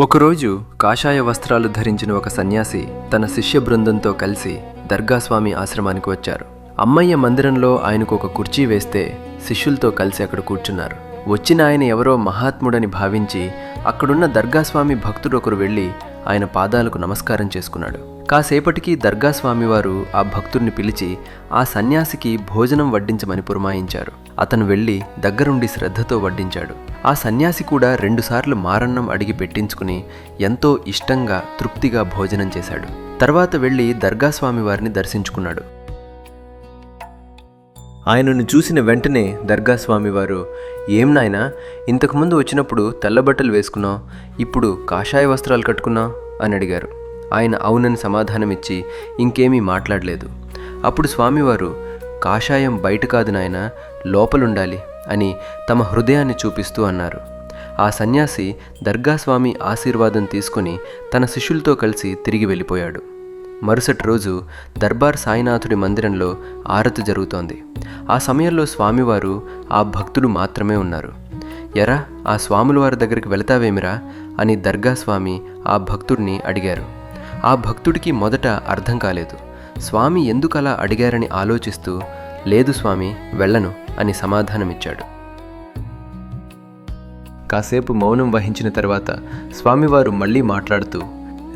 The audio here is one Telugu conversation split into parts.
ఒకరోజు కాషాయ వస్త్రాలు ధరించిన ఒక సన్యాసి తన శిష్య బృందంతో కలిసి దర్గాస్వామి ఆశ్రమానికి వచ్చారు. అమ్మయ్య మందిరంలో ఆయనకు ఒక కుర్చీ వేస్తే శిష్యులతో కలిసి అక్కడ కూర్చున్నారు. వచ్చిన ఆయన ఎవరో మహాత్ముడని భావించి అక్కడున్న దర్గాస్వామి భక్తుడు ఒకరు వెళ్ళి ఆయన పాదాలకు నమస్కారం చేసుకున్నాడు. కాసేపటికి దర్గాస్వామివారు ఆ భక్తుడిని పిలిచి ఆ సన్యాసికి భోజనం వడ్డించమని పురమాయించారు. అతను వెళ్ళి దగ్గరుండి శ్రద్ధతో వడ్డించాడు. ఆ సన్యాసి కూడా 2 సార్లు మారన్నం అడిగి పెట్టించుకుని ఎంతో ఇష్టంగా తృప్తిగా భోజనం చేశాడు. తర్వాత వెళ్ళి దర్గాస్వామి వారిని దర్శించుకున్నాడు. ఆయనను చూసిన వెంటనే దర్గాస్వామివారు, ఏం నాయనా, ఇంతకుముందు వచ్చినప్పుడు తెల్లబట్టలు వేసుకున్నావు, ఇప్పుడు కాషాయ వస్త్రాలు కట్టుకున్నావు అని అడిగారు. ఆయన అవునని సమాధానమిచ్చి ఇంకేమీ మాట్లాడలేదు. అప్పుడు స్వామివారు, కాషాయం బయట కాదు నాయనా, లోపలుండాలి అని తమ హృదయాన్ని చూపిస్తూ అన్నారు. ఆ సన్యాసి దర్గాస్వామి ఆశీర్వాదం తీసుకుని తన శిష్యులతో కలిసి తిరిగి వెళ్ళిపోయాడు. మరుసటి రోజు దర్బార్ సాయినాథుడి మందిరంలో ఆరతి జరుగుతోంది. ఆ సమయంలో స్వామివారు ఆ భక్తుడు మాత్రమే ఉన్నారు. ఎరా, ఆ స్వాముల వారి దగ్గరికి వెళతావేమిరా అని దర్గాస్వామి ఆ భక్తుడిని అడిగారు. ఆ భక్తుడికి మొదట అర్థం కాలేదు. స్వామి ఎందుకలా అడిగారని ఆలోచిస్తూ, లేదు స్వామి, వెళ్ళను అని సమాధానమిచ్చాడు. కాసేపు మౌనం వహించిన తర్వాత స్వామివారు మళ్ళీ మాట్లాడుతూ,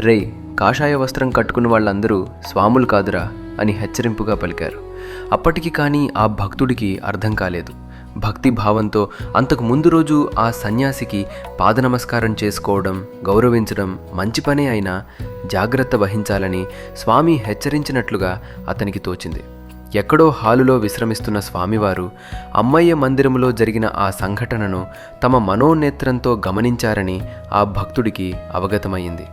రే, కాషాయ వస్త్రం కట్టుకున్న వాళ్ళందరూ స్వాములు కాదురా అని హెచ్చరింపుగా పలికారు. అప్పటికి కానీ ఆ భక్తుడికి అర్థం కాలేదు. భక్తి భావంతో అంతకు ముందు రోజు ఆ సన్యాసికి పాదనమస్కారం చేసుకోవడం, గౌరవించడం మంచి పనే అయినా జాగ్రత్త వహించాలని స్వామి హెచ్చరించినట్లుగా అతనికి తోచింది. ఎక్కడో హాలులో విశ్రమిస్తున్న స్వామివారు అమ్మయ్య మందిరంలో జరిగిన ఆ సంఘటనను తమ మనోనేత్రంతో గమనించారని ఆ భక్తుడికి అవగతమయ్యింది.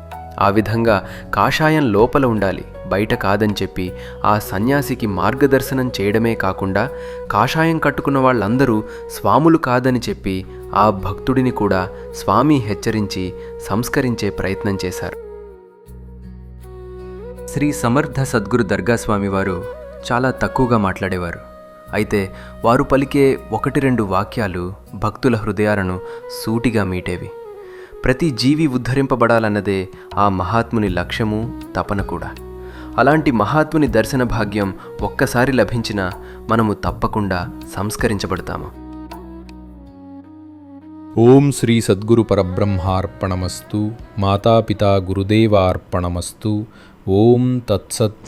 ఆ విధంగా కాషాయం లోపల ఉండాలి, బయట కాదని చెప్పి ఆ సన్యాసికి మార్గదర్శనం చేయడమే కాకుండా కాషాయం కట్టుకున్న వాళ్ళందరూ స్వాములు కాదని చెప్పి ఆ భక్తుడిని కూడా స్వామి హెచ్చరించి సంస్కరించే ప్రయత్నం చేశారు. శ్రీ సమర్థ సద్గురు దర్గాస్వామి వారు చాలా తక్కువగా మాట్లాడేవారు. అయితే వారు పలికే 1-2 వాక్యాలు భక్తుల హృదయాలను సూటిగా మీటేవి. ప్రతి జీవి ఉద్ధరింపబడాలన్నదే ఆ మహాత్ముని లక్ష్యము, తపన కూడా. అలాంటి మహాత్ముని దర్శన భాగ్యం ఒక్కసారి లభించినా మనము తప్పకుండా సంస్కరించబడతాము. ఓం శ్రీ సద్గురు పరబ్రహ్మార్పణమస్తు. మాతాపితా గురుదేవార్పణమస్తు. ఓం తత్సత్.